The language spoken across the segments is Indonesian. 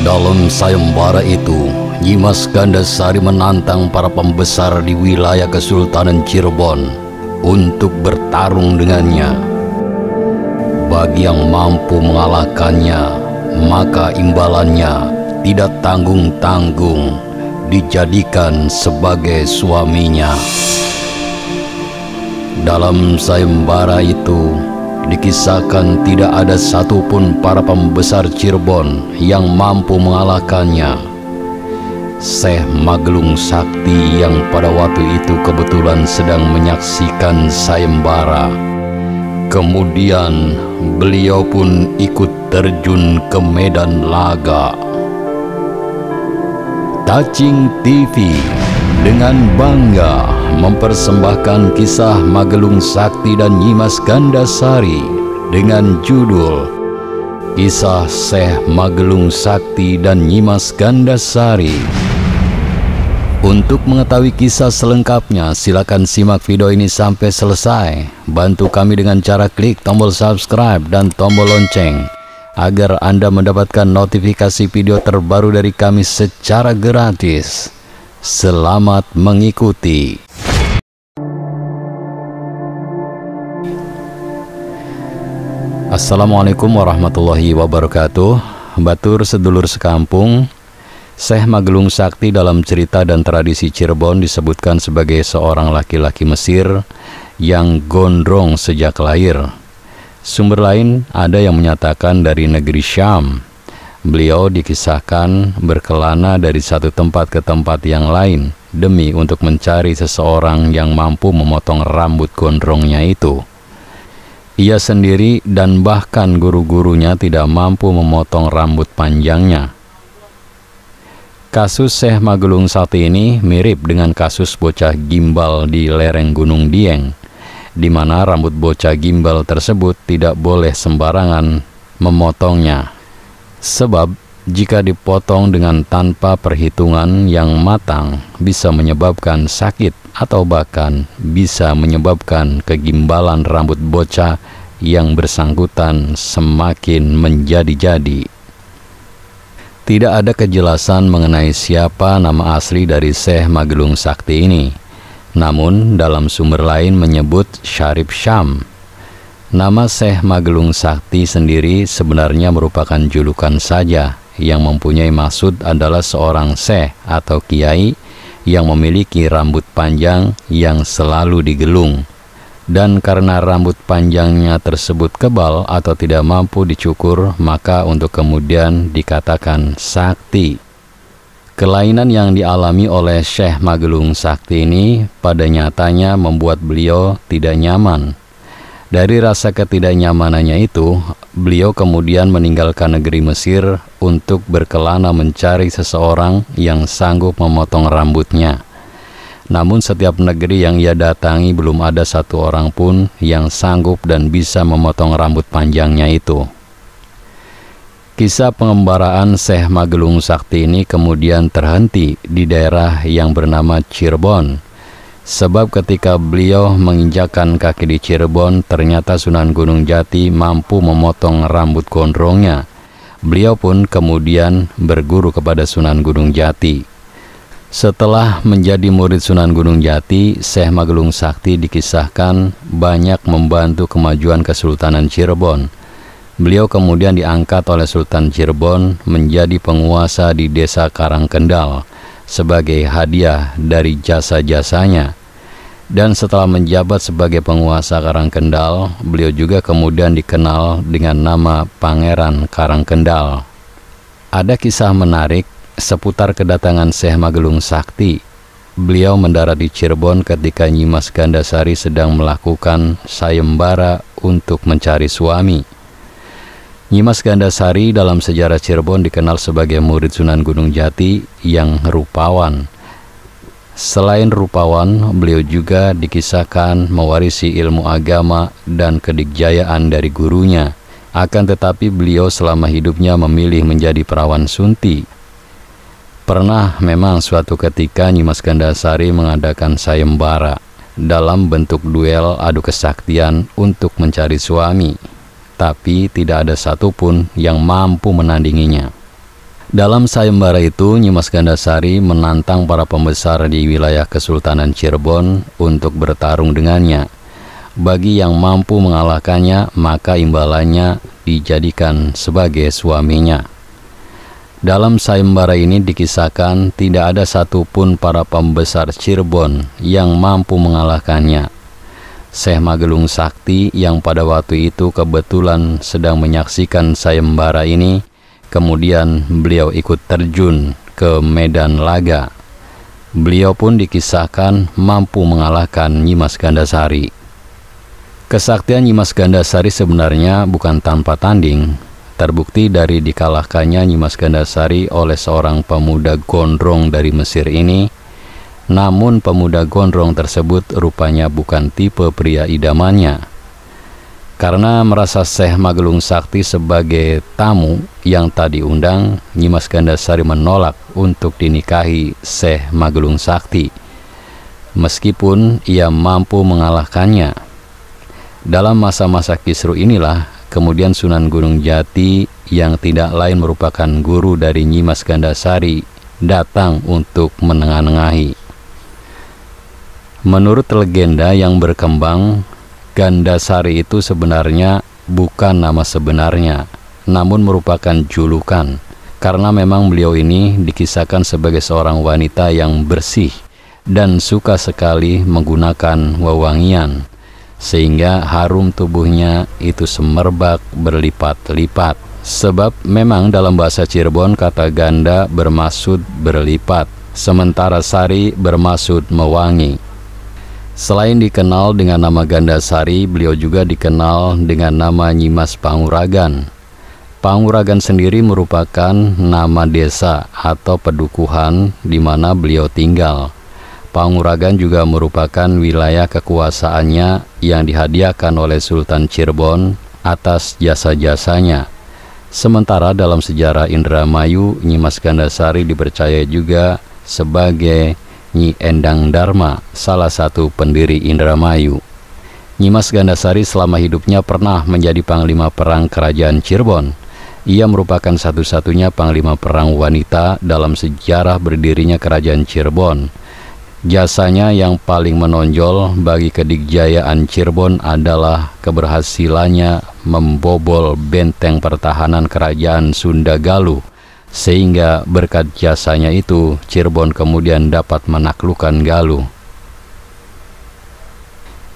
Dalam sayembara itu, Nyimas Gandasari menantang para pembesar di wilayah Kesultanan Cirebon untuk bertarung dengannya. Bagi yang mampu mengalahkannya, maka imbalannya tidak tanggung-tanggung dijadikan sebagai suaminya. Dalam sayembara itu dikisahkan tidak ada satupun para pembesar Cirebon yang mampu mengalahkannya. Syekh Magelung Sakti yang pada waktu itu kebetulan sedang menyaksikan sayembara. Kemudian beliau pun ikut terjun ke medan laga. Cacing TV dengan bangga mempersembahkan kisah Magelung Sakti dan Nyimas Gandasari dengan judul Kisah Syekh Magelung Sakti dan Nyimas Gandasari. Untuk mengetahui kisah selengkapnya, silakan simak video ini sampai selesai. Bantu kami dengan cara klik tombol subscribe dan tombol lonceng agar Anda mendapatkan notifikasi video terbaru dari kami secara gratis. Selamat mengikuti. Assalamualaikum warahmatullahi wabarakatuh. Batur sedulur sekampung, Syekh Magelung Sakti dalam cerita dan tradisi Cirebon disebutkan sebagai seorang laki-laki Mesir yang gondrong sejak lahir. Sumber lain ada yang menyatakan dari negeri Syam. Beliau dikisahkan berkelana dari satu tempat ke tempat yang lain demi untuk mencari seseorang yang mampu memotong rambut gondrongnya itu. Ia sendiri dan bahkan guru-gurunya tidak mampu memotong rambut panjangnya. Kasus Syekh Magelung Sakti ini mirip dengan kasus bocah gimbal di lereng Gunung Dieng, di mana rambut bocah gimbal tersebut tidak boleh sembarangan memotongnya. Sebab jika dipotong dengan tanpa perhitungan yang matang bisa menyebabkan sakit atau bahkan bisa menyebabkan kegimbalan rambut bocah yang bersangkutan semakin menjadi-jadi. Tidak ada kejelasan mengenai siapa nama asli dari Syekh Magelung Sakti ini. Namun dalam sumber lain menyebut Syarif Syam. Nama Syekh Magelung Sakti sendiri sebenarnya merupakan julukan saja yang mempunyai maksud adalah seorang syekh atau kiai yang memiliki rambut panjang yang selalu digelung. Dan karena rambut panjangnya tersebut kebal atau tidak mampu dicukur, maka untuk kemudian dikatakan sakti. Kelainan yang dialami oleh Syekh Magelung Sakti ini pada nyatanya membuat beliau tidak nyaman. Dari rasa ketidaknyamanannya itu, beliau kemudian meninggalkan negeri Mesir untuk berkelana mencari seseorang yang sanggup memotong rambutnya. Namun setiap negeri yang ia datangi belum ada satu orang pun yang sanggup dan bisa memotong rambut panjangnya itu. Kisah pengembaraan Syekh Magelung Sakti ini kemudian terhenti di daerah yang bernama Cirebon. Sebab ketika beliau menginjakkan kaki di Cirebon, ternyata Sunan Gunung Jati mampu memotong rambut gondrongnya. Beliau pun kemudian berguru kepada Sunan Gunung Jati. Setelah menjadi murid Sunan Gunung Jati, Syekh Magelung Sakti dikisahkan banyak membantu kemajuan Kesultanan Cirebon. Beliau kemudian diangkat oleh Sultan Cirebon menjadi penguasa di desa Karangkendal sebagai hadiah dari jasa-jasanya. Dan setelah menjabat sebagai penguasa Karangkendal, beliau juga kemudian dikenal dengan nama Pangeran Karangkendal. Ada kisah menarik seputar kedatangan Syekh Magelung Sakti. Beliau mendarat di Cirebon ketika Nyimas Gandasari sedang melakukan sayembara untuk mencari suami. Nyimas Gandasari dalam sejarah Cirebon dikenal sebagai murid Sunan Gunung Jati yang rupawan. Selain rupawan, beliau juga dikisahkan mewarisi ilmu agama dan kedikjayaan dari gurunya. Akan tetapi beliau selama hidupnya memilih menjadi perawan sunti. Pernah memang suatu ketika Nyimas Gandasari mengadakan sayembara dalam bentuk duel adu kesaktian untuk mencari suami, tapi tidak ada satupun yang mampu menandinginya. Dalam sayembara itu, Nyimas Gandasari menantang para pembesar di wilayah Kesultanan Cirebon untuk bertarung dengannya. Bagi yang mampu mengalahkannya, maka imbalannya dijadikan sebagai suaminya. Dalam sayembara ini dikisahkan tidak ada satupun para pembesar Cirebon yang mampu mengalahkannya. Syekh Magelung Sakti yang pada waktu itu kebetulan sedang menyaksikan sayembara ini, kemudian beliau ikut terjun ke medan laga. Beliau pun dikisahkan mampu mengalahkan Nyimas Gandasari. Kesaktian Nyimas Gandasari sebenarnya bukan tanpa tanding. Terbukti dari dikalahkannya Nyimas Gandasari oleh seorang pemuda gondrong dari Mesir ini. Namun pemuda gondrong tersebut rupanya bukan tipe pria idamannya. Karena merasa Syekh Magelung Sakti sebagai tamu yang tadi undang, Nyimas Gandasari menolak untuk dinikahi Syekh Magelung Sakti, meskipun ia mampu mengalahkannya. Dalam masa-masa kisruh inilah, kemudian Sunan Gunung Jati yang tidak lain merupakan guru dari Nyimas Gandasari datang untuk menengah-nengahi. Menurut legenda yang berkembang, Gandasari itu sebenarnya bukan nama sebenarnya, namun merupakan julukan, karena memang beliau ini dikisahkan sebagai seorang wanita yang bersih dan suka sekali menggunakan wewangian, sehingga harum tubuhnya itu semerbak berlipat-lipat. Sebab memang dalam bahasa Cirebon kata ganda bermaksud berlipat, sementara sari bermaksud mewangi. Selain dikenal dengan nama Gandasari, beliau juga dikenal dengan nama Nyimas Panguragan. Panguragan sendiri merupakan nama desa atau pedukuhan di mana beliau tinggal. Panguragan juga merupakan wilayah kekuasaannya yang dihadiahkan oleh Sultan Cirebon atas jasa-jasanya. Sementara dalam sejarah Indramayu, Nyimas Gandasari dipercaya juga sebagai Nyi Endang Dharma, salah satu pendiri Indramayu. Nyimas Gandasari selama hidupnya pernah menjadi panglima perang kerajaan Cirebon. Ia merupakan satu-satunya panglima perang wanita dalam sejarah berdirinya kerajaan Cirebon. Jasanya yang paling menonjol bagi kedikjayaan Cirebon adalah keberhasilannya membobol benteng pertahanan kerajaan Sunda Galuh, sehingga berkat jasanya itu Cirebon kemudian dapat menaklukkan Galuh.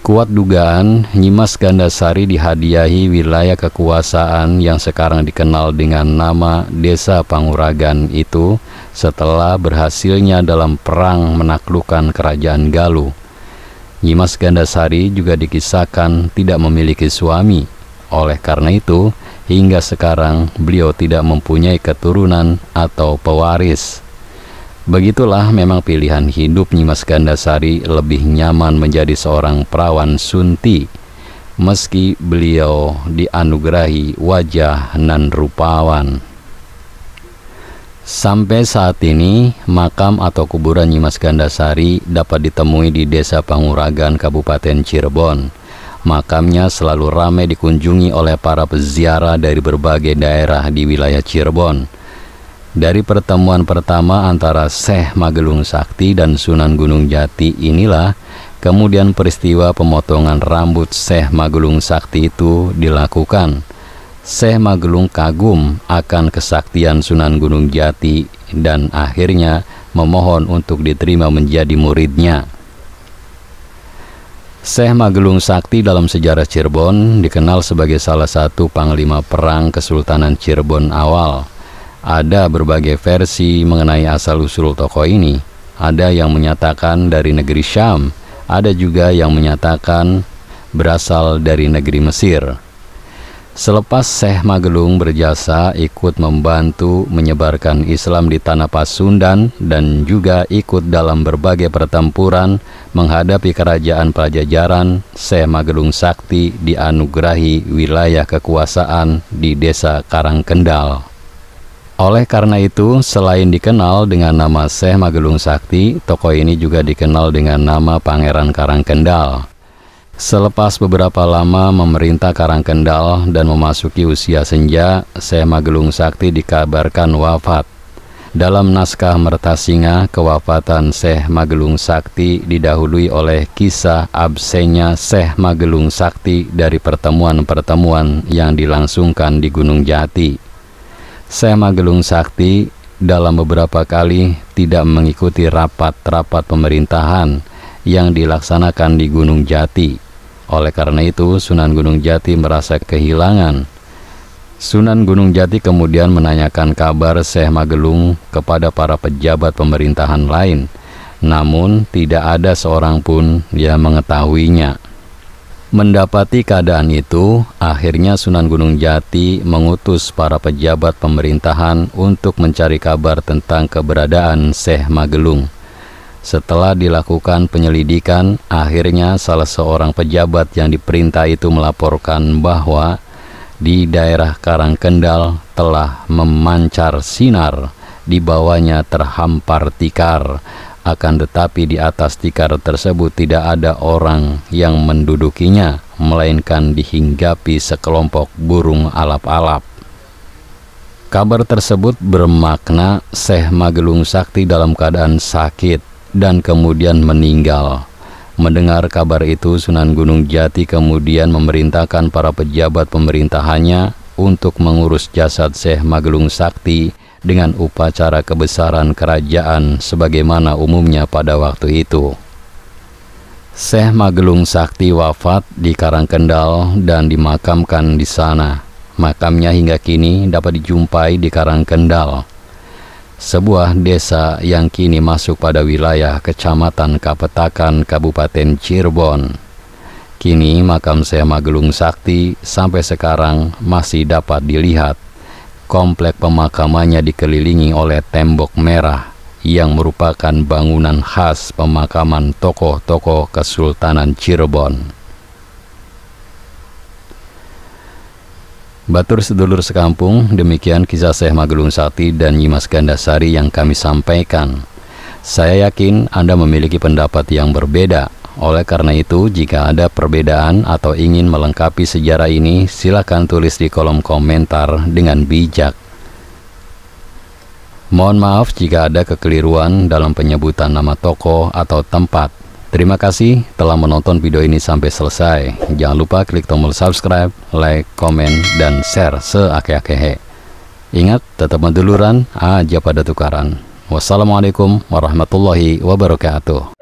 Kuat dugaan Nyimas Gandasari dihadiahi wilayah kekuasaan yang sekarang dikenal dengan nama Desa Panguragan itu setelah berhasilnya dalam perang menaklukkan kerajaan Galuh. Nyimas Gandasari juga dikisahkan tidak memiliki suami. Oleh karena itu, hingga sekarang beliau tidak mempunyai keturunan atau pewaris. Begitulah memang pilihan hidup Nyimas Gandasari lebih nyaman menjadi seorang perawan sunti, meski beliau dianugerahi wajah nan rupawan. Sampai saat ini, makam atau kuburan Nyimas Gandasari dapat ditemui di Desa Panguragan, Kabupaten Cirebon. Makamnya selalu ramai dikunjungi oleh para peziarah dari berbagai daerah di wilayah Cirebon. Dari pertemuan pertama antara Syekh Magelung Sakti dan Sunan Gunung Jati inilah kemudian peristiwa pemotongan rambut Syekh Magelung Sakti itu dilakukan. Syekh Magelung kagum akan kesaktian Sunan Gunung Jati dan akhirnya memohon untuk diterima menjadi muridnya. Syekh Magelung Sakti dalam sejarah Cirebon dikenal sebagai salah satu panglima perang Kesultanan Cirebon awal. Ada berbagai versi mengenai asal-usul tokoh ini. Ada yang menyatakan dari negeri Syam, ada juga yang menyatakan berasal dari negeri Mesir. Selepas Syekh Magelung berjasa ikut membantu menyebarkan Islam di tanah Pasundan dan juga ikut dalam berbagai pertempuran menghadapi kerajaan Pajajaran, Syekh Magelung Sakti dianugerahi wilayah kekuasaan di Desa Karangkendal. Oleh karena itu, selain dikenal dengan nama Syekh Magelung Sakti, tokoh ini juga dikenal dengan nama Pangeran Karangkendal. Selepas beberapa lama memerintah Karangkendal dan memasuki usia senja, Syekh Magelung Sakti dikabarkan wafat Dalam naskah Mertasinga, kewafatan Syekh Magelung Sakti didahului oleh kisah absennya Syekh Magelung Sakti dari pertemuan-pertemuan yang dilangsungkan di Gunung Jati. Syekh Magelung Sakti dalam beberapa kali tidak mengikuti rapat-rapat pemerintahan yang dilaksanakan di Gunung Jati. Oleh karena itu, Sunan Gunung Jati merasa kehilangan. Sunan Gunung Jati kemudian menanyakan kabar Syekh Magelung kepada para pejabat pemerintahan lain, namun tidak ada seorang pun yang mengetahuinya. Mendapati keadaan itu, akhirnya Sunan Gunung Jati mengutus para pejabat pemerintahan untuk mencari kabar tentang keberadaan Syekh Magelung. Setelah dilakukan penyelidikan, akhirnya salah seorang pejabat yang diperintah itu melaporkan bahwa di daerah Karangkendal telah memancar sinar, di bawahnya terhampar tikar, akan tetapi di atas tikar tersebut tidak ada orang yang mendudukinya, melainkan dihinggapi sekelompok burung alap-alap. Kabar tersebut bermakna Syekh Magelung Sakti dalam keadaan sakit dan kemudian meninggal. Mendengar kabar itu, Sunan Gunung Jati kemudian memerintahkan para pejabat pemerintahannya untuk mengurus jasad Syekh Magelung Sakti dengan upacara kebesaran kerajaan sebagaimana umumnya pada waktu itu. Syekh Magelung Sakti wafat di Karangkendal dan dimakamkan di sana. Makamnya hingga kini dapat dijumpai di Karangkendal, sebuah desa yang kini masuk pada wilayah Kecamatan Kapetakan, Kabupaten Cirebon. Kini makam Syekh Magelung Sakti sampai sekarang masih dapat dilihat. Komplek pemakamannya dikelilingi oleh tembok merah yang merupakan bangunan khas pemakaman tokoh-tokoh Kesultanan Cirebon. Batur sedulur sekampung, demikian kisah Syekh Magelung Sakti dan Nyimas Gandasari yang kami sampaikan. Saya yakin Anda memiliki pendapat yang berbeda. Oleh karena itu, jika ada perbedaan atau ingin melengkapi sejarah ini, silakan tulis di kolom komentar dengan bijak. Mohon maaf jika ada kekeliruan dalam penyebutan nama tokoh atau tempat. Terima kasih telah menonton video ini sampai selesai. Jangan lupa klik tombol subscribe, like, komen, dan share seake-akehe. Ingat, tetap meduluran aja pada tukaran. Wassalamualaikum warahmatullahi wabarakatuh.